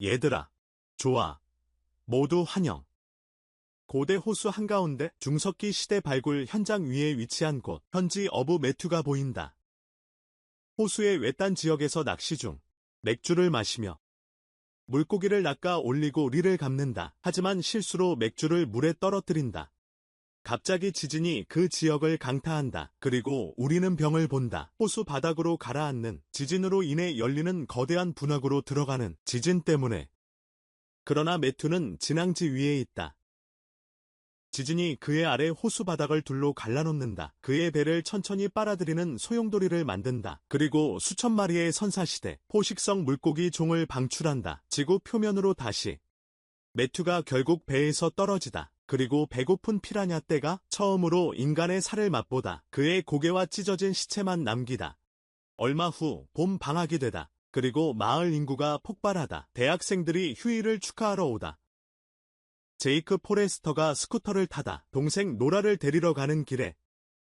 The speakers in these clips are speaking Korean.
얘들아, 좋아. 모두 환영. 고대 호수 한가운데 중석기 시대 발굴 현장 위에 위치한 곳, 현지 어부 매튜가 보인다. 호수의 외딴 지역에서 낚시 중, 맥주를 마시며 물고기를 낚아 올리고 리를 감는다. 하지만 실수로 맥주를 물에 떨어뜨린다. 갑자기 지진이 그 지역을 강타한다. 그리고 우리는 병을 본다. 호수 바닥으로 가라앉는 지진으로 인해 열리는 거대한 분화구로 들어가는 지진 때문에. 그러나 매튜는 진앙지 위에 있다. 지진이 그의 아래 호수 바닥을 둘로 갈라놓는다. 그의 배를 천천히 빨아들이는 소용돌이를 만든다. 그리고 수천 마리의 선사시대, 포식성 물고기 종을 방출한다. 지구 표면으로 다시. 매튜가 결국 배에서 떨어지다. 그리고 배고픈 피라냐 떼가 처음으로 인간의 살을 맛보다. 그의 고개와 찢어진 시체만 남기다. 얼마 후 봄 방학이 되다. 그리고 마을 인구가 폭발하다. 대학생들이 휴일을 축하하러 오다. 제이크 포레스터가 스쿠터를 타다. 동생 노라를 데리러 가는 길에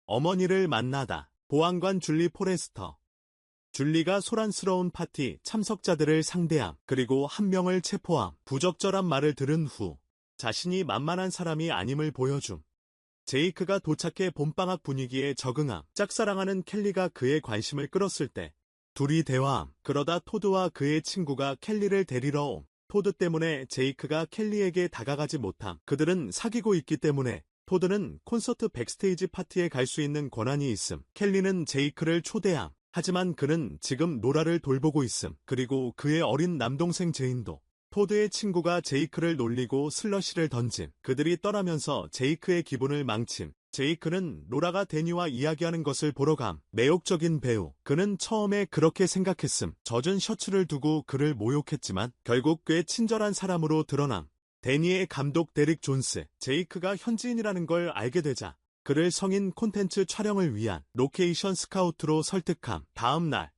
어머니를 만나다. 보안관 줄리 포레스터. 줄리가 소란스러운 파티 참석자들을 상대함. 그리고 한 명을 체포함. 부적절한 말을 들은 후 자신이 만만한 사람이 아님을 보여줌. 제이크가 도착해 봄방학 분위기에 적응함. 짝사랑하는 켈리가 그의 관심을 끌었을 때 둘이 대화함. 그러다 토드와 그의 친구가 켈리를 데리러 옴. 토드 때문에 제이크가 켈리에게 다가가지 못함. 그들은 사귀고 있기 때문에 토드는 콘서트 백스테이지 파티에 갈 수 있는 권한이 있음. 켈리는 제이크를 초대함. 하지만 그는 지금 노라를 돌보고 있음. 그리고 그의 어린 남동생 제인도. 토드의 친구가 제이크를 놀리고 슬러시를 던짐. 그들이 떠나면서 제이크의 기분을 망침. 제이크는 노라가 데니와 이야기하는 것을 보러 감. 매혹적인 배우. 그는 처음에 그렇게 생각했음. 젖은 셔츠를 두고 그를 모욕했지만 결국 꽤 친절한 사람으로 드러남. 데니의 감독 데릭 존스. 제이크가 현지인이라는 걸 알게 되자 그를 성인 콘텐츠 촬영을 위한 로케이션 스카우트로 설득함. 다음 날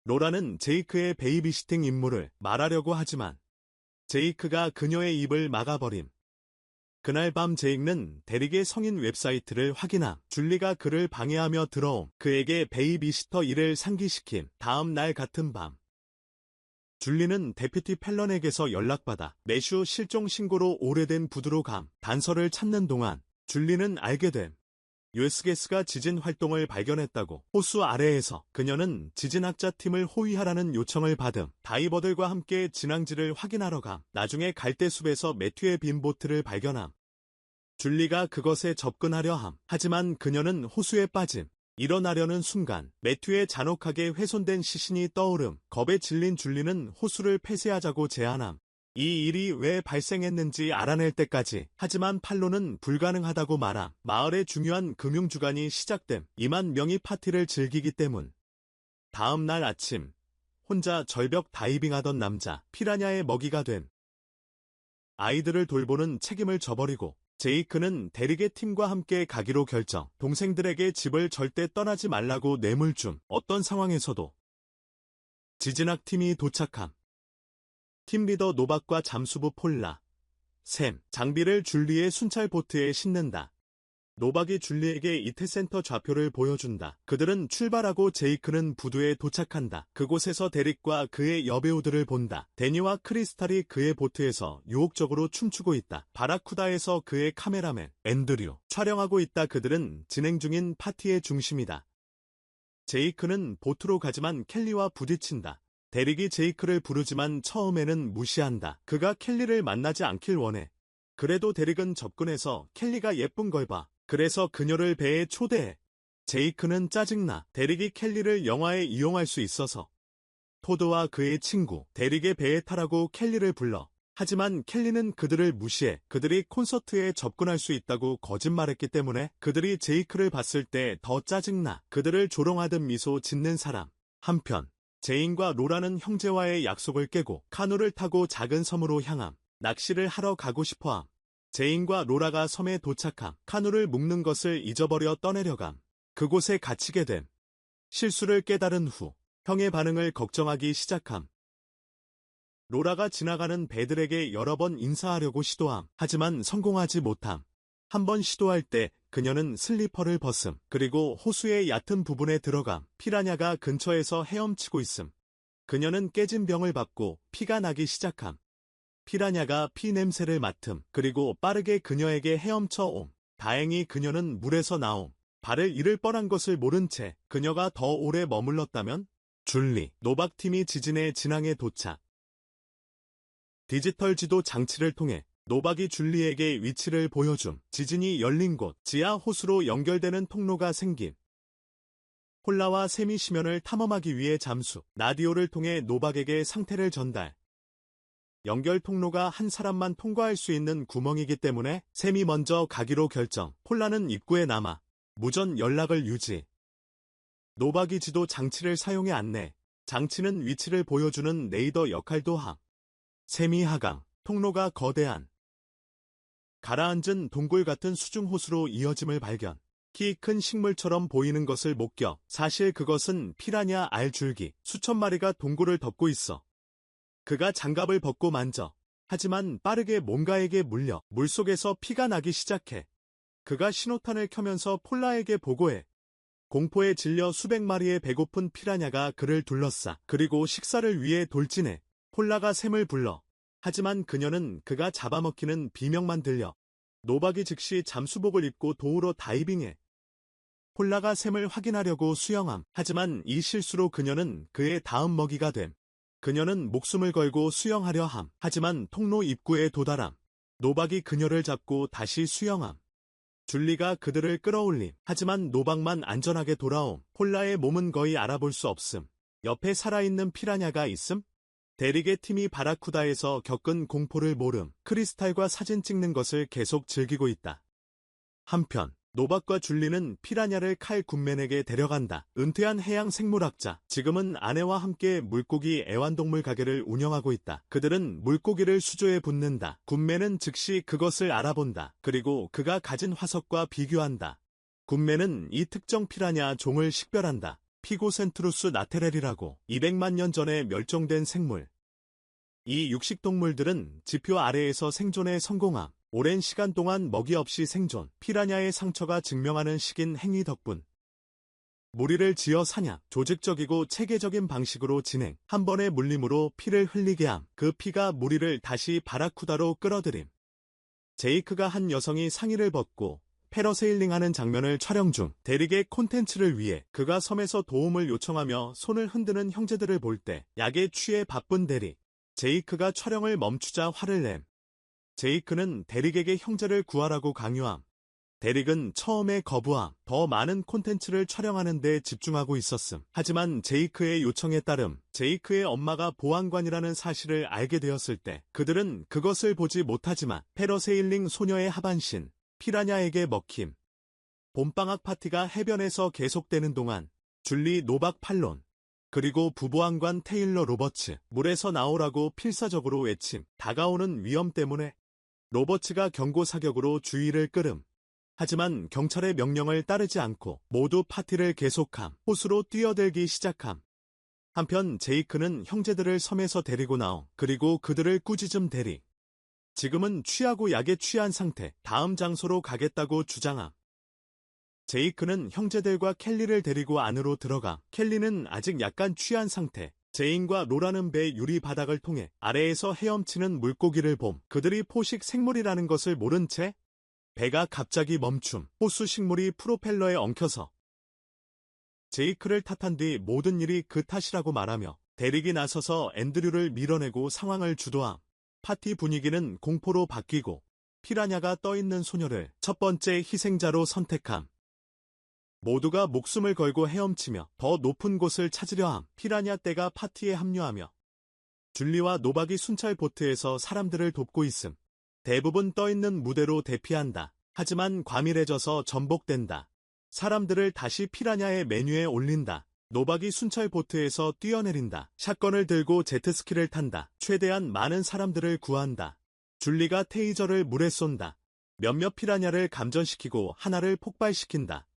노라는 제이크의 베이비시팅 임무를 말하려고 하지만 제이크가 그녀의 입을 막아버림. 그날 밤 제이크는 데릭의 성인 웹사이트를 확인함. 줄리가 그를 방해하며 들어옴. 그에게 베이비시터 일을 상기시킴. 다음 날 같은 밤 줄리는 데피티 펠런에게서 연락받아 매슈 실종 신고로 오래된 부두로 감. 단서를 찾는 동안 줄리는 알게 됨. USGS가 지진 활동을 발견했다고. 호수 아래에서 그녀는 지진학자 팀을 호위하라는 요청을 받음. 다이버들과 함께 진앙지를 확인하러 감. 나중에 갈대숲에서 매튜의 빈 보트를 발견함. 줄리가 그것에 접근하려 함. 하지만 그녀는 호수에 빠짐. 일어나려는 순간 매튜의 잔혹하게 훼손된 시신이 떠오름. 겁에 질린 줄리는 호수를 폐쇄하자고 제안함. 이 일이 왜 발생했는지 알아낼 때까지. 하지만 판로는 불가능하다고 말함. 마을의 중요한 금융주간이 시작됨. 2만 명이 파티를 즐기기 때문. 다음 날 아침 혼자 절벽 다이빙하던 남자 피라냐의 먹이가 됨. 아이들을 돌보는 책임을 져버리고 제이크는 데릭의 팀과 함께 가기로 결정. 동생들에게 집을 절대 떠나지 말라고 뇌물 줌. 어떤 상황에서도. 지진학 팀이 도착함. 팀 리더 노박과 잠수부 폴라, 샘, 장비를 줄리의 순찰 보트에 싣는다. 노박이 줄리에게 이태센터 좌표를 보여준다. 그들은 출발하고 제이크는 부두에 도착한다. 그곳에서 데릭과 그의 여배우들을 본다. 데니와 크리스탈이 그의 보트에서 유혹적으로 춤추고 있다. 바라쿠다에서 그의 카메라맨, 앤드류, 촬영하고 있다. 그들은 진행 중인 파티의 중심이다. 제이크는 보트로 가지만 켈리와 부딪힌다. 데릭이 제이크를 부르지만 처음에는 무시한다. 그가 켈리를 만나지 않길 원해. 그래도 데릭은 접근해서 켈리가 예쁜 걸 봐. 그래서 그녀를 배에 초대해. 제이크는 짜증나. 데릭이 켈리를 영화에 이용할 수 있어서. 토드와 그의 친구, 데릭의 배에 타라고 켈리를 불러. 하지만 켈리는 그들을 무시해. 그들이 콘서트에 접근할 수 있다고 거짓말했기 때문에 그들이 제이크를 봤을 때 더 짜증나. 그들을 조롱하듯 미소 짓는 사람. 한편 제인과 로라는 형제와의 약속을 깨고 카누를 타고 작은 섬으로 향함. 낚시를 하러 가고 싶어함. 제인과 로라가 섬에 도착함. 카누를 묶는 것을 잊어버려 떠내려감. 그곳에 갇히게 됨. 실수를 깨달은 후 형의 반응을 걱정하기 시작함. 로라가 지나가는 배들에게 여러 번 인사하려고 시도함. 하지만 성공하지 못함. 한 번 시도할 때 그녀는 슬리퍼를 벗음. 그리고 호수의 얕은 부분에 들어감. 피라냐가 근처에서 헤엄치고 있음. 그녀는 깨진 병을 받고 피가 나기 시작함. 피라냐가 피 냄새를 맡음. 그리고 빠르게 그녀에게 헤엄쳐 옴. 다행히 그녀는 물에서 나옴. 발을 잃을 뻔한 것을 모른 채 그녀가 더 오래 머물렀다면? 줄리, 노박팀이 지진의 진앙에 도착. 디지털 지도 장치를 통해 노박이 줄리에게 위치를 보여줌. 지진이 열린 곳, 지하 호수로 연결되는 통로가 생김. 폴라와 샘이 심연을 탐험하기 위해 잠수, 라디오를 통해 노박에게 상태를 전달. 연결 통로가 한 사람만 통과할 수 있는 구멍이기 때문에 샘이 먼저 가기로 결정. 폴라는 입구에 남아 무전 연락을 유지. 노박이 지도 장치를 사용해 안내. 장치는 위치를 보여주는 레이더 역할도 함. 샘이 하강, 통로가 거대한 가라앉은 동굴 같은 수중 호수로 이어짐을 발견. 키 큰 식물처럼 보이는 것을 목격. 사실 그것은 피라냐 알줄기. 수천 마리가 동굴을 덮고 있어. 그가 장갑을 벗고 만져. 하지만 빠르게 뭔가에게 물려 물속에서 피가 나기 시작해. 그가 신호탄을 켜면서 폴라에게 보고해. 공포에 질려 수백 마리의 배고픈 피라냐가 그를 둘러싸. 그리고 식사를 위해 돌진해. 폴라가 샘을 불러. 하지만 그녀는 그가 잡아먹히는 비명만 들려. 노박이 즉시 잠수복을 입고 도우러 다이빙해. 폴라가 샘을 확인하려고 수영함. 하지만 이 실수로 그녀는 그의 다음 먹이가 됨. 그녀는 목숨을 걸고 수영하려 함. 하지만 통로 입구에 도달함. 노박이 그녀를 잡고 다시 수영함. 줄리가 그들을 끌어올림. 하지만 노박만 안전하게 돌아옴. 폴라의 몸은 거의 알아볼 수 없음. 옆에 살아있는 피라냐가 있음? 대릭의 팀이 바라쿠다에서 겪은 공포를 모름. 크리스탈과 사진 찍는 것을 계속 즐기고 있다. 한편 노박과 줄리는 피라냐를 칼 굿맨에게 데려간다. 은퇴한 해양 생물학자. 지금은 아내와 함께 물고기 애완동물 가게를 운영하고 있다. 그들은 물고기를 수조에 붓는다. 굿맨은 즉시 그것을 알아본다. 그리고 그가 가진 화석과 비교한다. 굿맨은 이 특정 피라냐 종을 식별한다. 피고센트루스 나테렐이라고 200만 년 전에 멸종된 생물. 이 육식동물들은 지표 아래에서 생존에 성공함. 오랜 시간 동안 먹이 없이 생존. 피라냐의 상처가 증명하는 식인 행위 덕분. 무리를 지어 사냥, 조직적이고 체계적인 방식으로 진행. 한 번의 물림으로 피를 흘리게 함. 그 피가 무리를 다시 바라쿠다로 끌어들임. 제이크가 한 여성이 상의를 벗고 패러세일링하는 장면을 촬영 중. 대릭의 콘텐츠를 위해 그가 섬에서 도움을 요청하며 손을 흔드는 형제들을 볼 때 약에 취해 바쁜 대릭. 제이크가 촬영을 멈추자 화를 냄. 제이크는 대릭에게 형제를 구하라고 강요함. 대릭은 처음에 거부함. 더 많은 콘텐츠를 촬영하는 데 집중하고 있었음. 하지만 제이크의 요청에 따름 제이크의 엄마가 보안관이라는 사실을 알게 되었을 때 그들은 그것을 보지 못하지만 패러세일링 소녀의 하반신 피라냐에게 먹힘. 봄방학 파티가 해변에서 계속되는 동안 줄리 노박 판론 그리고 부보안관 테일러 로버츠 물에서 나오라고 필사적으로 외침. 다가오는 위험 때문에 로버츠가 경고 사격으로 주의를 끌음. 하지만 경찰의 명령을 따르지 않고 모두 파티를 계속함. 호수로 뛰어들기 시작함. 한편 제이크는 형제들을 섬에서 데리고 나옴. 그리고 그들을 꾸짖음 대릭. 지금은 취하고 약에 취한 상태. 다음 장소로 가겠다고 주장함. 제이크는 형제들과 켈리를 데리고 안으로 들어가. 켈리는 아직 약간 취한 상태. 제인과 로라는 배 유리 바닥을 통해 아래에서 헤엄치는 물고기를 봄. 그들이 포식 생물이라는 것을 모른 채 배가 갑자기 멈춤. 호수 식물이 프로펠러에 엉켜서 제이크를 탓한 뒤 모든 일이 그 탓이라고 말하며 대릭이 나서서 앤드류를 밀어내고 상황을 주도함. 파티 분위기는 공포로 바뀌고 피라냐가 떠있는 소녀를 첫 번째 희생자로 선택함. 모두가 목숨을 걸고 헤엄치며 더 높은 곳을 찾으려 함. 피라냐 떼가 파티에 합류하며 줄리와 노박이 순찰 보트에서 사람들을 돕고 있음. 대부분 떠있는 무대로 대피한다. 하지만 과밀해져서 전복된다. 사람들을 다시 피라냐의 메뉴에 올린다. 노박이 순찰 보트에서 뛰어내린다. 샷건을 들고 제트스키를 탄다. 최대한 많은 사람들을 구한다. 줄리가 테이저를 물에 쏜다. 몇몇 피라냐를 감전시키고 하나를 폭발시킨다.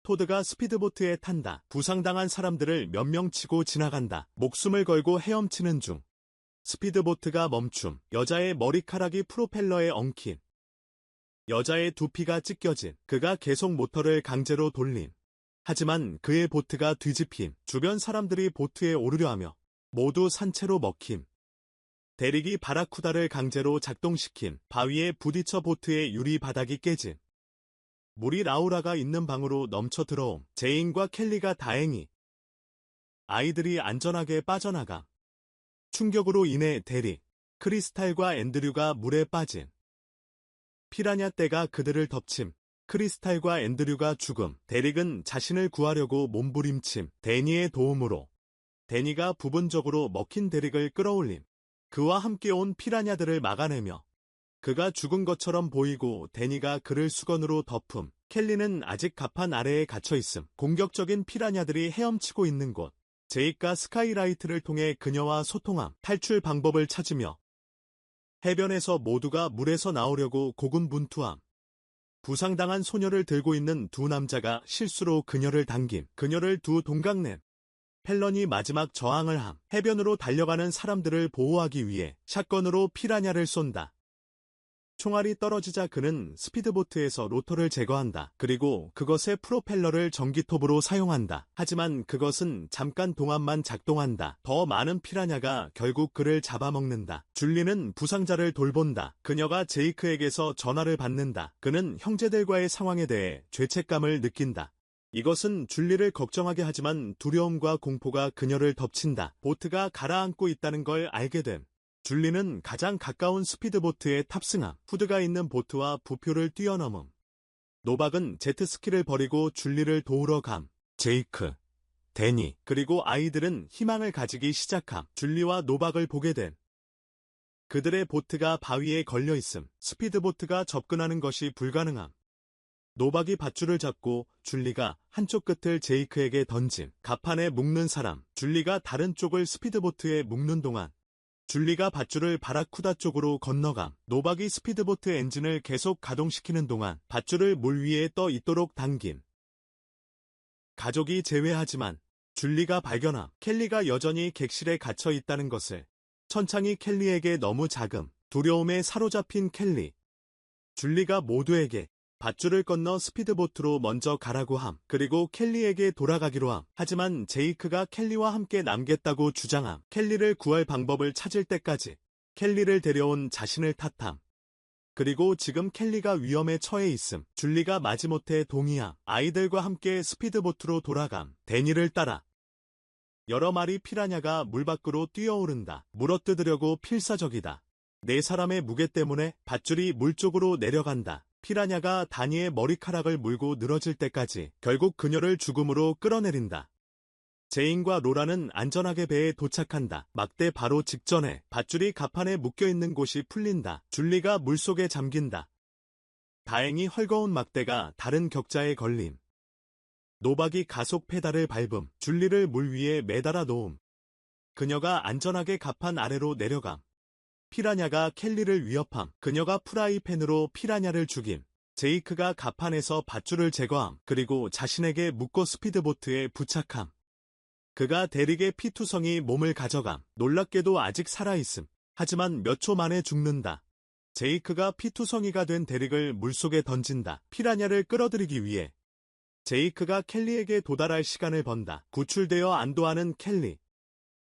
토드가 스피드보트에 탄다. 부상당한 사람들을 몇 명 치고 지나간다. 목숨을 걸고 헤엄치는 중. 스피드보트가 멈춤. 여자의 머리카락이 프로펠러에 엉킴. 여자의 두피가 찢겨진. 그가 계속 모터를 강제로 돌림. 하지만 그의 보트가 뒤집힘. 주변 사람들이 보트에 오르려 하며 모두 산채로 먹힘. 대릭이 바라쿠다를 강제로 작동시킴. 바위에 부딪혀 보트의 유리 바닥이 깨짐. 물이 라우라가 있는 방으로 넘쳐 들어옴. 제인과 켈리가 다행히 아이들이 안전하게 빠져나감. 충격으로 인해 대릭, 크리스탈과 앤드류가 물에 빠짐. 피라냐 떼가 그들을 덮침. 크리스탈과 앤드류가 죽음. 대릭은 자신을 구하려고 몸부림침. 데니의 도움으로 데니가 부분적으로 먹힌 대릭을 끌어올림. 그와 함께 온 피라냐들을 막아내며 그가 죽은 것처럼 보이고 데니가 그를 수건으로 덮음. 켈리는 아직 갑판 아래에 갇혀있음. 공격적인 피라냐들이 헤엄치고 있는 곳. 제이크가 스카이라이트를 통해 그녀와 소통함. 탈출 방법을 찾으며 해변에서 모두가 물에서 나오려고 고군분투함. 부상당한 소녀를 들고 있는 두 남자가 실수로 그녀를 당김. 그녀를 두 동강냄. 펠런이 마지막 저항을 함. 해변으로 달려가는 사람들을 보호하기 위해 샷건으로 피라냐를 쏜다. 총알이 떨어지자 그는 스피드보트에서 로터를 제거한다. 그리고 그것의 프로펠러를 전기톱으로 사용한다. 하지만 그것은 잠깐 동안만 작동한다. 더 많은 피라냐가 결국 그를 잡아먹는다. 줄리는 부상자를 돌본다. 그녀가 제이크에게서 전화를 받는다. 그는 형제들과의 상황에 대해 죄책감을 느낀다. 이것은 줄리를 걱정하게 하지만 두려움과 공포가 그녀를 덮친다. 보트가 가라앉고 있다는 걸 알게 됨. 줄리는 가장 가까운 스피드보트에 탑승함. 후드가 있는 보트와 부표를 뛰어넘음. 노박은 제트스키를 버리고 줄리를 도우러 감. 제이크, 데니, 그리고 아이들은 희망을 가지기 시작함. 줄리와 노박을 보게 됨. 그들의 보트가 바위에 걸려 있음. 스피드보트가 접근하는 것이 불가능함. 노박이 밧줄을 잡고 줄리가 한쪽 끝을 제이크에게 던짐. 갑판에 묶는 사람. 줄리가 다른 쪽을 스피드보트에 묶는 동안 줄리가 밧줄을 바라쿠다 쪽으로 건너감. 노박이 스피드보트 엔진을 계속 가동시키는 동안 밧줄을 물 위에 떠 있도록 당김. 가족이 제외하지만 줄리가 발견함. 켈리가 여전히 객실에 갇혀 있다는 것을. 천창이 켈리에게 너무 작음. 두려움에 사로잡힌 켈리. 줄리가 모두에게 밧줄을 건너 스피드보트로 먼저 가라고 함. 그리고 켈리에게 돌아가기로 함. 하지만 제이크가 켈리와 함께 남겠다고 주장함. 켈리를 구할 방법을 찾을 때까지 켈리를 데려온 자신을 탓함. 그리고 지금 켈리가 위험에 처해 있음. 줄리가 마지못해 동의함. 아이들과 함께 스피드보트로 돌아감. 데니를 따라 여러 마리 피라냐가 물 밖으로 뛰어오른다. 물어뜯으려고 필사적이다. 네 사람의 무게 때문에 밧줄이 물 쪽으로 내려간다. 피라냐가 다니의 머리카락을 물고 늘어질 때까지 결국 그녀를 죽음으로 끌어내린다. 제인과 로라는 안전하게 배에 도착한다. 막대 바로 직전에 밧줄이 갑판에 묶여있는 곳이 풀린다. 줄리가 물속에 잠긴다. 다행히 헐거운 막대가 다른 격자에 걸림. 노박이 가속 페달을 밟음. 줄리를 물 위에 매달아 놓음. 그녀가 안전하게 갑판 아래로 내려감. 피라냐가 켈리를 위협함. 그녀가 프라이팬으로 피라냐를 죽임. 제이크가 갑판에서 밧줄을 제거함. 그리고 자신에게 묶고 스피드보트에 부착함. 그가 대릭의 피투성이 몸을 가져감. 놀랍게도 아직 살아있음. 하지만 몇 초 만에 죽는다. 제이크가 피투성이가 된 대릭을 물속에 던진다. 피라냐를 끌어들이기 위해 제이크가 켈리에게 도달할 시간을 번다. 구출되어 안도하는 켈리.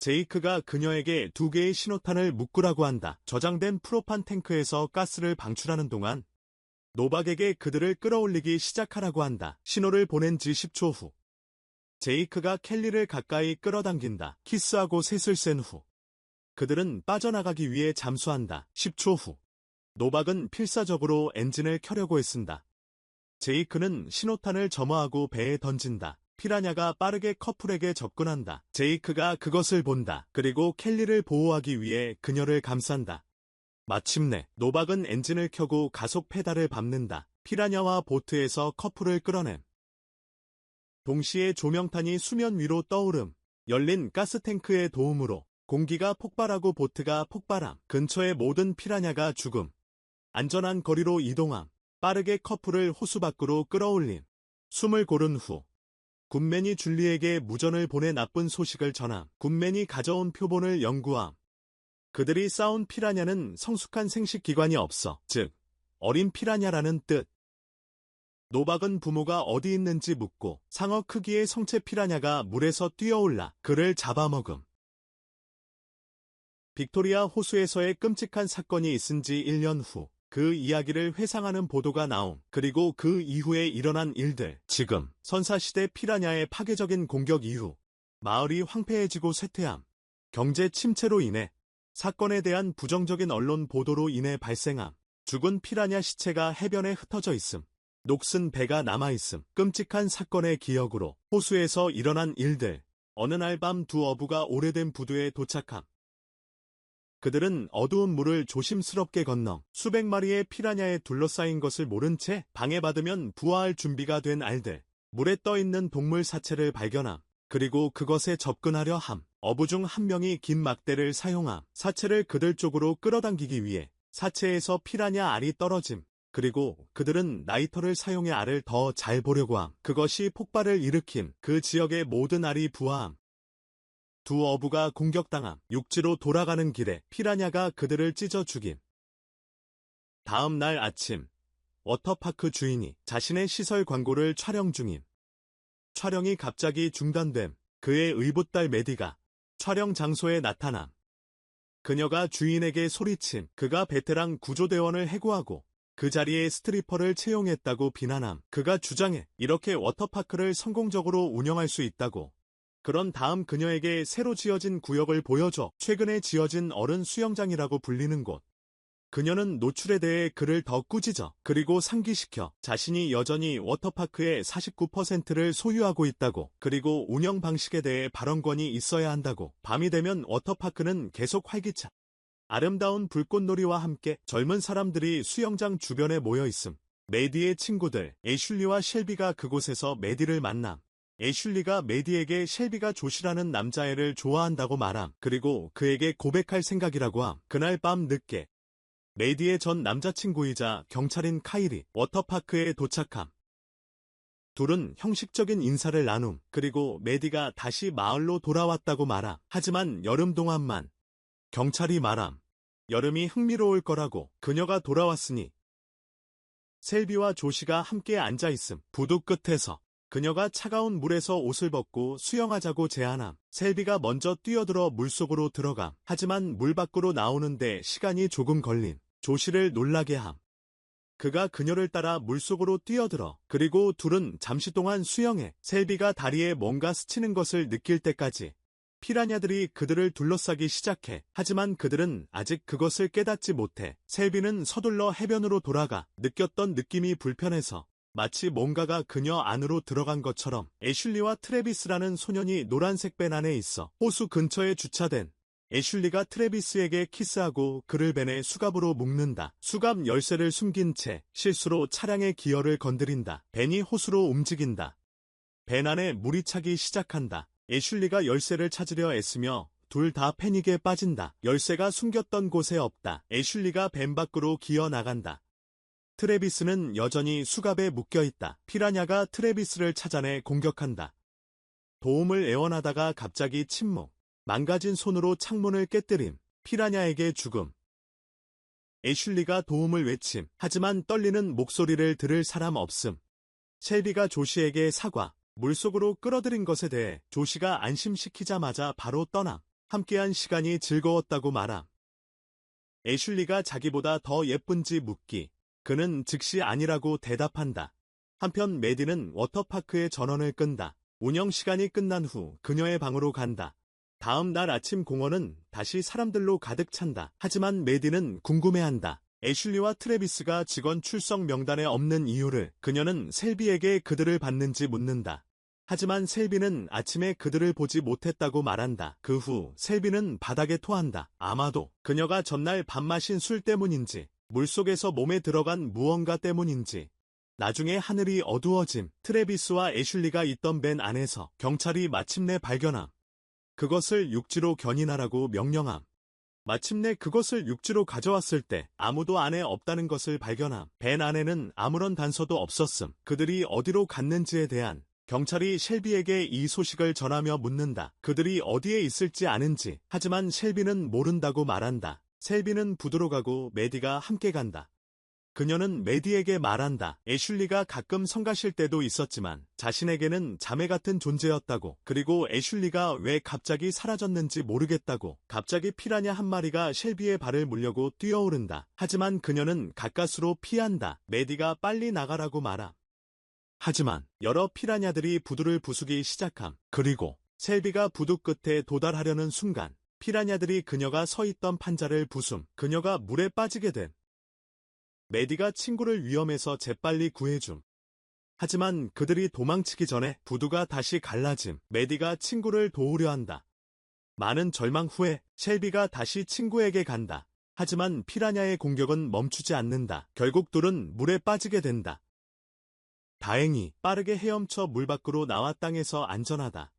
제이크가 그녀에게 2개의 신호탄을 묶으라고 한다. 저장된 프로판 탱크에서 가스를 방출하는 동안 노박에게 그들을 끌어올리기 시작하라고 한다. 신호를 보낸 지 10초 후 제이크가 켈리를 가까이 끌어당긴다. 키스하고 셋을 센 후 그들은 빠져나가기 위해 잠수한다. 10초 후 노박은 필사적으로 엔진을 켜려고 애쓴다. 제이크는 신호탄을 점화하고 배에 던진다. 피라냐가 빠르게 커플에게 접근한다. 제이크가 그것을 본다. 그리고 켈리를 보호하기 위해 그녀를 감싼다. 마침내 노박은 엔진을 켜고 가속 페달을 밟는다. 피라냐와 보트에서 커플을 끌어냄. 동시에 조명탄이 수면 위로 떠오름. 열린 가스탱크의 도움으로 공기가 폭발하고 보트가 폭발함. 근처의 모든 피라냐가 죽음. 안전한 거리로 이동함. 빠르게 커플을 호수 밖으로 끌어올림. 숨을 고른 후 굿맨이 줄리에게 무전을 보내 나쁜 소식을 전함. 굿맨이 가져온 표본을 연구함. 그들이 싸운 피라냐는 성숙한 생식기관이 없어. 즉, 어린 피라냐라는 뜻. 노박은 부모가 어디 있는지 묻고 상어 크기의 성체 피라냐가 물에서 뛰어올라 그를 잡아먹음. 빅토리아 호수에서의 끔찍한 사건이 있은 지 1년 후, 그 이야기를 회상하는 보도가 나옴. 그리고 그 이후에 일어난 일들. 지금, 선사시대 피라냐의 파괴적인 공격 이후, 마을이 황폐해지고 쇠퇴함. 경제 침체로 인해, 사건에 대한 부정적인 언론 보도로 인해 발생함. 죽은 피라냐 시체가 해변에 흩어져 있음. 녹슨 배가 남아있음. 끔찍한 사건의 기억으로 호수에서 일어난 일들. 어느 날 밤 두 어부가 오래된 부두에 도착함. 그들은 어두운 물을 조심스럽게 건너 수백 마리의 피라냐에 둘러싸인 것을 모른 채 방해받으면 부화할 준비가 된 알들. 물에 떠있는 동물 사체를 발견함. 그리고 그것에 접근하려 함. 어부 중 한 명이 긴 막대를 사용함. 사체를 그들 쪽으로 끌어당기기 위해 사체에서 피라냐 알이 떨어짐. 그리고 그들은 라이터를 사용해 알을 더 잘 보려고 함. 그것이 폭발을 일으킴. 그 지역의 모든 알이 부화함. 두 어부가 공격당함. 육지로 돌아가는 길에 피라냐가 그들을 찢어 죽임. 다음 날 아침, 워터파크 주인이 자신의 시설 광고를 촬영 중임. 촬영이 갑자기 중단됨. 그의 의붓딸 메디가 촬영 장소에 나타남. 그녀가 주인에게 소리침. 그가 베테랑 구조대원을 해고하고 그 자리에 스트리퍼를 채용했다고 비난함. 그가 주장해 이렇게 워터파크를 성공적으로 운영할 수 있다고. 그런 다음 그녀에게 새로 지어진 구역을 보여줘. 최근에 지어진 어른 수영장이라고 불리는 곳. 그녀는 노출에 대해 그를 더 꾸짖어. 그리고 상기시켜. 자신이 여전히 워터파크의 49%를 소유하고 있다고. 그리고 운영 방식에 대해 발언권이 있어야 한다고. 밤이 되면 워터파크는 계속 활기차. 아름다운 불꽃놀이와 함께 젊은 사람들이 수영장 주변에 모여 있음. 메디의 친구들, 애슐리와 셸비가 그곳에서 메디를 만남. 애슐리가 메디에게 셸비가 조시라는 남자애를 좋아한다고 말함. 그리고 그에게 고백할 생각이라고 함. 그날 밤 늦게 메디의 전 남자친구이자 경찰인 카일이 워터파크에 도착함. 둘은 형식적인 인사를 나눔. 그리고 메디가 다시 마을로 돌아왔다고 말함. 하지만 여름 동안만. 경찰이 말함. 여름이 흥미로울 거라고. 그녀가 돌아왔으니 셀비와 조시가 함께 앉아있음. 부두 끝에서 그녀가 차가운 물에서 옷을 벗고 수영하자고 제안함. 셀비가 먼저 뛰어들어 물속으로 들어감. 하지만 물 밖으로 나오는데 시간이 조금 걸림. 조시를 놀라게 함. 그가 그녀를 따라 물속으로 뛰어들어. 그리고 둘은 잠시 동안 수영해. 셀비가 다리에 뭔가 스치는 것을 느낄 때까지 피라냐들이 그들을 둘러싸기 시작해. 하지만 그들은 아직 그것을 깨닫지 못해. 셀비는 서둘러 해변으로 돌아가. 느꼈던 느낌이 불편해서 마치 뭔가가 그녀 안으로 들어간 것처럼. 애슐리와 트래비스라는 소년이 노란색 밴 안에 있어. 호수 근처에 주차된. 애슐리가 트래비스에게 키스하고 그를 밴에 수갑으로 묶는다. 수갑 열쇠를 숨긴 채 실수로 차량의 기어를 건드린다. 밴이 호수로 움직인다. 밴 안에 물이 차기 시작한다. 애슐리가 열쇠를 찾으려 애쓰며 둘 다 패닉에 빠진다. 열쇠가 숨겼던 곳에 없다. 애슐리가 밴 밖으로 기어 나간다. 트래비스는 여전히 수갑에 묶여있다. 피라냐가 트래비스를 찾아내 공격한다. 도움을 애원하다가 갑자기 침묵. 망가진 손으로 창문을 깨뜨림. 피라냐에게 죽음. 애슐리가 도움을 외침. 하지만 떨리는 목소리를 들을 사람 없음. 셸비가 조시에게 사과. 물속으로 끌어들인 것에 대해 조시가 안심시키자마자 바로 떠남. 함께한 시간이 즐거웠다고 말함. 애슐리가 자기보다 더 예쁜지 묻기. 그는 즉시 아니라고 대답한다. 한편 메디는 워터파크의 전원을 끈다. 운영 시간이 끝난 후 그녀의 방으로 간다. 다음 날 아침 공원은 다시 사람들로 가득 찬다. 하지만 메디는 궁금해한다. 애슐리와 트래비스가 직원 출석 명단에 없는 이유를. 그녀는 셀비에게 그들을 봤는지 묻는다. 하지만 셀비는 아침에 그들을 보지 못했다고 말한다. 그 후 셀비는 바닥에 토한다. 아마도 그녀가 전날 밥 마신 술 때문인지 물속에서 몸에 들어간 무언가 때문인지. 나중에 하늘이 어두워짐. 트래비스와 애슐리가 있던 밴 안에서 경찰이 마침내 발견함. 그것을 육지로 견인하라고 명령함. 마침내 그것을 육지로 가져왔을 때 아무도 안에 없다는 것을 발견함. 밴 안에는 아무런 단서도 없었음. 그들이 어디로 갔는지에 대한 경찰이 셸비에게 이 소식을 전하며 묻는다. 그들이 어디에 있을지 아는지. 하지만 셸비는 모른다고 말한다. 셀비는 부두로 가고 메디가 함께 간다. 그녀는 메디에게 말한다. 애슐리가 가끔 성가실 때도 있었지만 자신에게는 자매 같은 존재였다고. 그리고 애슐리가 왜 갑자기 사라졌는지 모르겠다고. 갑자기 피라냐 한 마리가 셸비의 발을 물려고 뛰어오른다. 하지만 그녀는 가까스로 피한다. 메디가 빨리 나가라고 말함. 하지만 여러 피라냐들이 부두를 부수기 시작함. 그리고 셸비가 부두 끝에 도달하려는 순간 피라냐들이 그녀가 서 있던 판자를 부숨. 그녀가 물에 빠지게 됨. 메디가 친구를 위험에서 재빨리 구해줌. 하지만 그들이 도망치기 전에 부두가 다시 갈라짐. 메디가 친구를 도우려 한다. 많은 절망 후에 셸비가 다시 친구에게 간다. 하지만 피라냐의 공격은 멈추지 않는다. 결국 둘은 물에 빠지게 된다. 다행히 빠르게 헤엄쳐 물 밖으로 나와 땅에서 안전하다.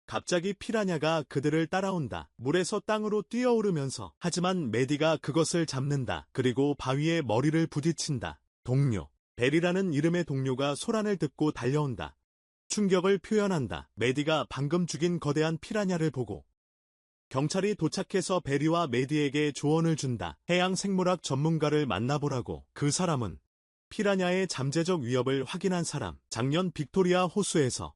갑자기 피라냐가 그들을 따라온다. 물에서 땅으로 뛰어오르면서. 하지만 메디가 그것을 잡는다. 그리고 바위에 머리를 부딪힌다. 동료. 벨이라는 이름의 동료가 소란을 듣고 달려온다. 충격을 표현한다. 메디가 방금 죽인 거대한 피라냐를 보고 경찰이 도착해서 베리와 메디에게 조언을 준다. 해양 생물학 전문가를 만나보라고. 그 사람은 피라냐의 잠재적 위협을 확인한 사람. 작년 빅토리아 호수에서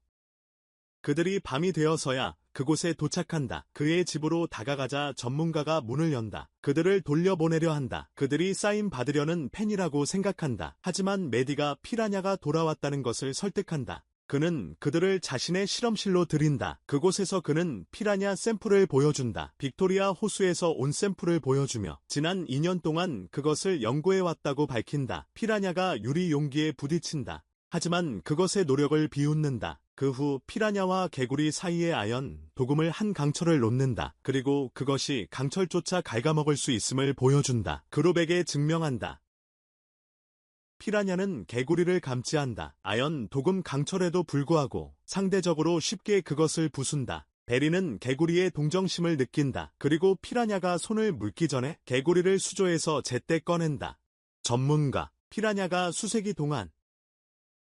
그들이 밤이 되어서야 그곳에 도착한다. 그의 집으로 다가가자 전문가가 문을 연다. 그들을 돌려보내려 한다. 그들이 사인 받으려는 팬이라고 생각한다. 하지만 메디가 피라냐가 돌아왔다는 것을 설득한다. 그는 그들을 자신의 실험실로 들인다. 그곳에서 그는 피라냐 샘플을 보여준다. 빅토리아 호수에서 온 샘플을 보여주며 지난 2년 동안 그것을 연구해왔다고 밝힌다. 피라냐가 유리 용기에 부딪힌다. 하지만 그것의 노력을 비웃는다. 그 후 피라냐와 개구리 사이의 아연, 도금을 한 강철을 놓는다. 그리고 그것이 강철조차 갉아먹을 수 있음을 보여준다. 그룹에게 증명한다. 피라냐는 개구리를 감지한다. 아연, 도금, 강철에도 불구하고 상대적으로 쉽게 그것을 부순다. 베리는 개구리의 동정심을 느낀다. 그리고 피라냐가 손을 물기 전에 개구리를 수조에서 제때 꺼낸다. 전문가, 피라냐가 수세기 동안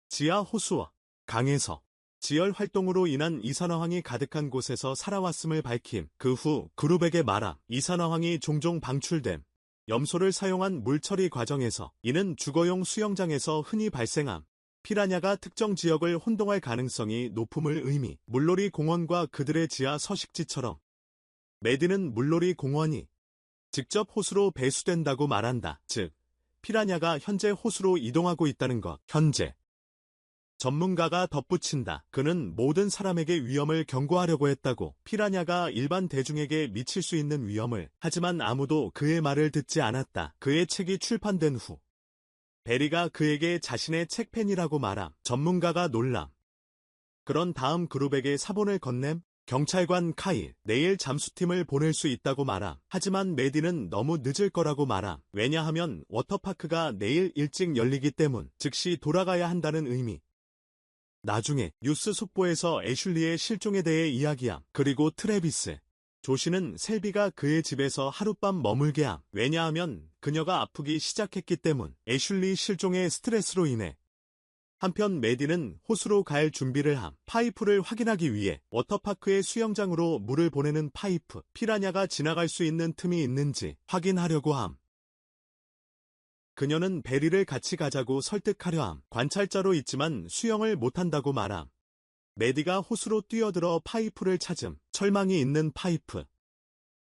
지하 호수와 강에서 지열 활동으로 인한 이산화황이 가득한 곳에서 살아왔음을 밝힘. 그 후 그룹에게 말함. 이산화황이 종종 방출됨. 염소를 사용한 물처리 과정에서 이는 주거용 수영장에서 흔히 발생함. 피라냐가 특정 지역을 혼동할 가능성이 높음을 의미. 물놀이 공원과 그들의 지하 서식지처럼 메디는 물놀이 공원이 직접 호수로 배수된다고 말한다. 즉, 피라냐가 현재 호수로 이동하고 있다는 것. 현재 전문가가 덧붙인다. 그는 모든 사람에게 위험을 경고하려고 했다고. 피라냐가 일반 대중에게 미칠 수 있는 위험을. 하지만 아무도 그의 말을 듣지 않았다. 그의 책이 출판된 후 베리가 그에게 자신의 책팬이라고 말함. 전문가가 놀람. 그런 다음 그룹에게 사본을 건넴. 경찰관 카일, 내일 잠수팀을 보낼 수 있다고 말함. 하지만 메디는 너무 늦을 거라고 말함. 왜냐하면 워터파크가 내일 일찍 열리기 때문. 즉시 돌아가야 한다는 의미. 나중에 뉴스 속보에서 애슐리의 실종에 대해 이야기함. 그리고 트래비스, 조시는 셀비가 그의 집에서 하룻밤 머물게 함. 왜냐하면 그녀가 아프기 시작했기 때문. 애슐리 실종의 스트레스로 인해. 한편 메디는 호수로 갈 준비를 함. 파이프를 확인하기 위해 워터파크의 수영장으로 물을 보내는 파이프. 피라냐가 지나갈 수 있는 틈이 있는지 확인하려고 함. 그녀는 베리를 같이 가자고 설득하려 함. 관찰자로 있지만 수영을 못한다고 말함. 메디가 호수로 뛰어들어 파이프를 찾음. 철망이 있는 파이프.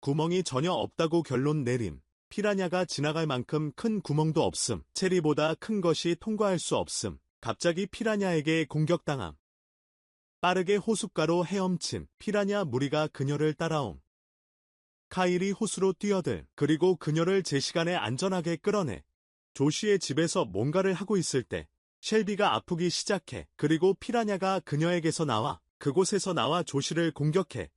구멍이 전혀 없다고 결론 내림. 피라냐가 지나갈 만큼 큰 구멍도 없음. 체리보다 큰 것이 통과할 수 없음. 갑자기 피라냐에게 공격당함. 빠르게 호숫가로 헤엄침. 피라냐 무리가 그녀를 따라옴. 카일이 호수로 뛰어들. 그리고 그녀를 제 시간에 안전하게 끌어내. 조시의 집에서 뭔가를 하고 있을 때 셸비가 아프기 시작해. 그리고 피라냐가 그녀에게서 나와. 그곳에서 나와 조시를 공격해.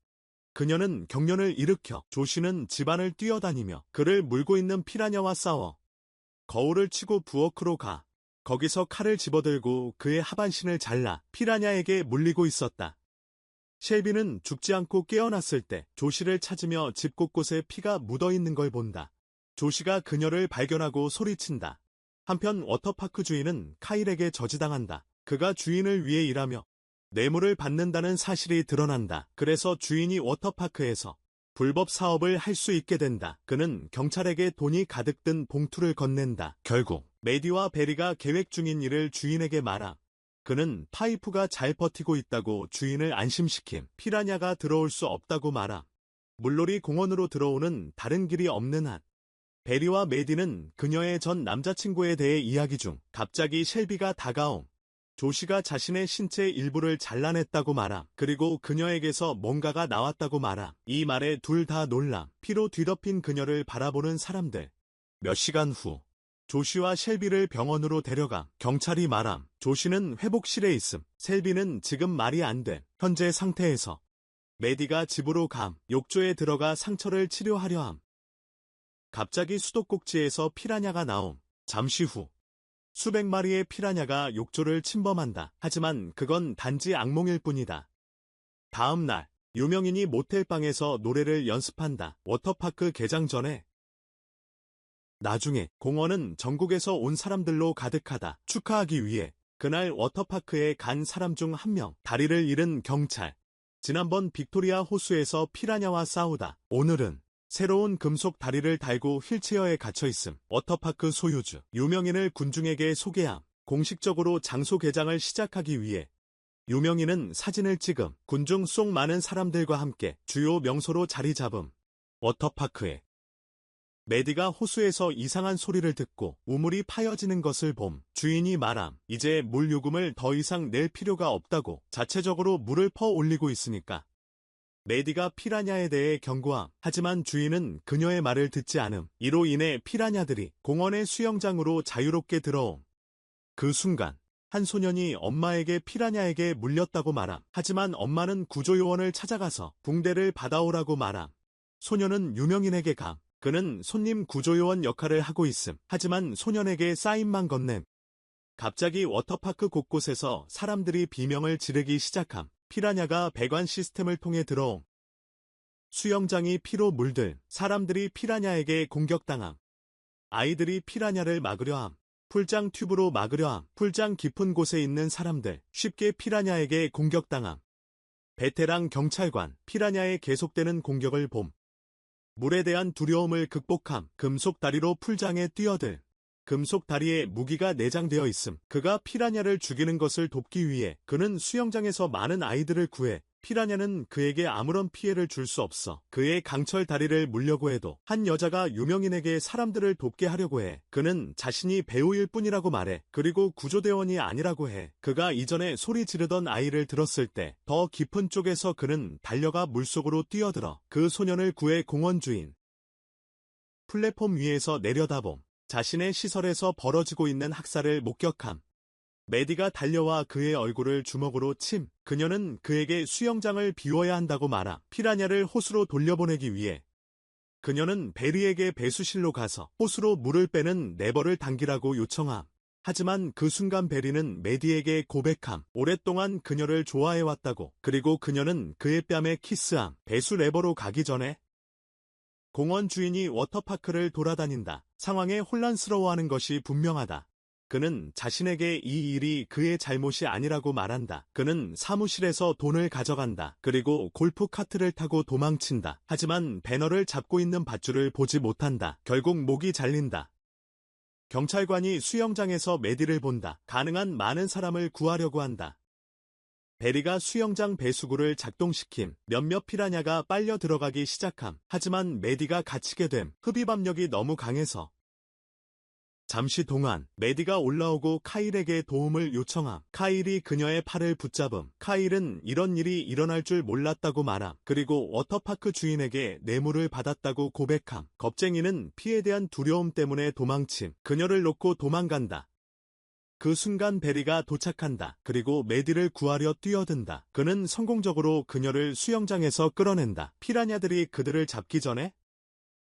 그녀는 경련을 일으켜. 조시는 집안을 뛰어다니며 그를 물고 있는 피라냐와 싸워. 거울을 치고 부엌으로 가. 거기서 칼을 집어들고 그의 하반신을 잘라 피라냐에게 물리고 있었다. 셸비는 죽지 않고 깨어났을 때 조시를 찾으며 집 곳곳에 피가 묻어있는 걸 본다. 조시가 그녀를 발견하고 소리친다. 한편 워터파크 주인은 카일에게 저지당한다. 그가 주인을 위해 일하며 뇌물을 받는다는 사실이 드러난다. 그래서 주인이 워터파크에서 불법 사업을 할 수 있게 된다. 그는 경찰에게 돈이 가득 든 봉투를 건넨다. 결국 메디와 베리가 계획 중인 일을 주인에게 말함. 그는 파이프가 잘 버티고 있다고 주인을 안심시킴. 피라냐가 들어올 수 없다고 말함. 물놀이 공원으로 들어오는 다른 길이 없는 한. 베리와 메디는 그녀의 전 남자친구에 대해 이야기 중 갑자기 셸비가 다가옴. 조시가 자신의 신체 일부를 잘라냈다고 말함. 그리고 그녀에게서 뭔가가 나왔다고 말함. 이 말에 둘 다 놀람. 피로 뒤덮인 그녀를 바라보는 사람들. 몇 시간 후 조시와 셸비를 병원으로 데려감. 경찰이 말함. 조시는 회복실에 있음. 셸비는 지금 말이 안 돼. 현재 상태에서. 메디가 집으로 감. 욕조에 들어가 상처를 치료하려 함. 갑자기 수도꼭지에서 피라냐가 나옴. 잠시 후 수백 마리의 피라냐가 욕조를 침범한다. 하지만 그건 단지 악몽일 뿐이다. 다음 날 유명인이 모텔방에서 노래를 연습한다. 워터파크 개장 전에. 나중에 공원은 전국에서 온 사람들로 가득하다. 축하하기 위해 그날 워터파크에 간 사람 중 한 명. 다리를 잃은 경찰. 지난번 빅토리아 호수에서 피라냐와 싸우다. 오늘은 새로운 금속 다리를 달고 휠체어에 갇혀있음. 워터파크 소유주 유명인을 군중에게 소개함. 공식적으로 장소 개장을 시작하기 위해 유명인은 사진을 찍음. 군중 속 많은 사람들과 함께 주요 명소로 자리 잡음. 워터파크에 메디가 호수에서 이상한 소리를 듣고 우물이 파여지는 것을 봄. 주인이 말함. 이제 물 요금을 더 이상 낼 필요가 없다고. 자체적으로 물을 퍼 올리고 있으니까. 메디가 피라냐에 대해 경고함. 하지만 주인은 그녀의 말을 듣지 않음. 이로 인해 피라냐들이 공원의 수영장으로 자유롭게 들어옴. 그 순간 한 소년이 엄마에게 피라냐에게 물렸다고 말함. 하지만 엄마는 구조요원을 찾아가서 붕대를 받아오라고 말함. 소년은 유명인에게 감. 그는 손님 구조요원 역할을 하고 있음. 하지만 소년에게 사인만 건넴. 갑자기 워터파크 곳곳에서 사람들이 비명을 지르기 시작함. 피라냐가 배관 시스템을 통해 들어옴. 수영장이 피로 물들. 사람들이 피라냐에게 공격당함. 아이들이 피라냐를 막으려 함. 풀장 튜브로 막으려 함. 풀장 깊은 곳에 있는 사람들 쉽게 피라냐에게 공격당함. 베테랑 경찰관 피라냐의 계속되는 공격을 봄. 물에 대한 두려움을 극복함. 금속 다리로 풀장에 뛰어들. 금속 다리에 무기가 내장되어 있음. 그가 피라냐를 죽이는 것을 돕기 위해 그는 수영장에서 많은 아이들을 구해. 피라냐는 그에게 아무런 피해를 줄 수 없어. 그의 강철 다리를 물려고 해도 한 여자가 유명인에게 사람들을 돕게 하려고 해. 그는 자신이 배우일 뿐이라고 말해. 그리고 구조대원이 아니라고 해. 그가 이전에 소리 지르던 아이를 들었을 때 더 깊은 쪽에서 그는 달려가 물속으로 뛰어들어 그 소년을 구해. 공원 주인 플랫폼 위에서 내려다봄. 자신의 시설에서 벌어지고 있는 학살을 목격함. 메디가 달려와 그의 얼굴을 주먹으로 침. 그녀는 그에게 수영장을 비워야 한다고 말함. 피라냐를 호수로 돌려보내기 위해 그녀는 베리에게 배수실로 가서 호수로 물을 빼는 레버를 당기라고 요청함. 하지만 그 순간 베리는 메디에게 고백함. 오랫동안 그녀를 좋아해왔다고. 그리고 그녀는 그의 뺨에 키스함. 배수 레버로 가기 전에 공원 주인이 워터파크를 돌아다닌다. 상황에 혼란스러워하는 것이 분명하다. 그는 자신에게 이 일이 그의 잘못이 아니라고 말한다. 그는 사무실에서 돈을 가져간다. 그리고 골프 카트를 타고 도망친다. 하지만 배너를 잡고 있는 밧줄을 보지 못한다. 결국 목이 잘린다. 경찰관이 수영장에서 메디를 본다. 가능한 많은 사람을 구하려고 한다. 베리가 수영장 배수구를 작동시킴. 몇몇 피라냐가 빨려 들어가기 시작함. 하지만 메디가 갇히게 됨. 흡입압력이 너무 강해서. 잠시 동안 메디가 올라오고 카일에게 도움을 요청함. 카일이 그녀의 팔을 붙잡음. 카일은 이런 일이 일어날 줄 몰랐다고 말함. 그리고 워터파크 주인에게 뇌물을 받았다고 고백함. 겁쟁이는 피에 대한 두려움 때문에 도망침. 그녀를 놓고 도망간다. 그 순간 베리가 도착한다. 그리고 메디를 구하려 뛰어든다. 그는 성공적으로 그녀를 수영장에서 끌어낸다. 피라냐들이 그들을 잡기 전에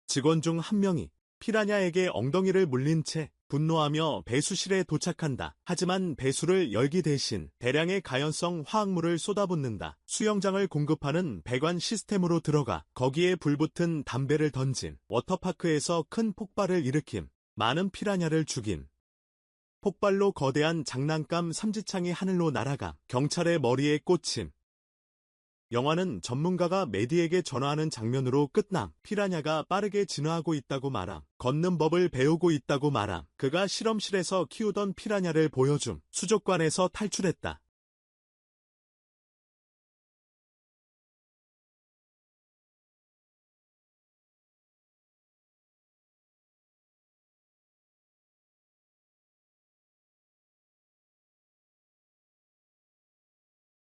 직원 중 한 명이 피라냐에게 엉덩이를 물린 채 분노하며 배수실에 도착한다. 하지만 배수를 열기 대신 대량의 가연성 화학물을 쏟아붓는다. 수영장을 공급하는 배관 시스템으로 들어가 거기에 불붙은 담배를 던진. 워터파크에서 큰 폭발을 일으킴. 많은 피라냐를 죽인. 폭발로 거대한 장난감 삼지창이 하늘로 날아가 경찰의 머리에 꽂힘. 영화는 전문가가 메디에게 전화하는 장면으로 끝남. 피라냐가 빠르게 진화하고 있다고 말함. 걷는 법을 배우고 있다고 말함. 그가 실험실에서 키우던 피라냐를 보여줌. 수족관에서 탈출했다.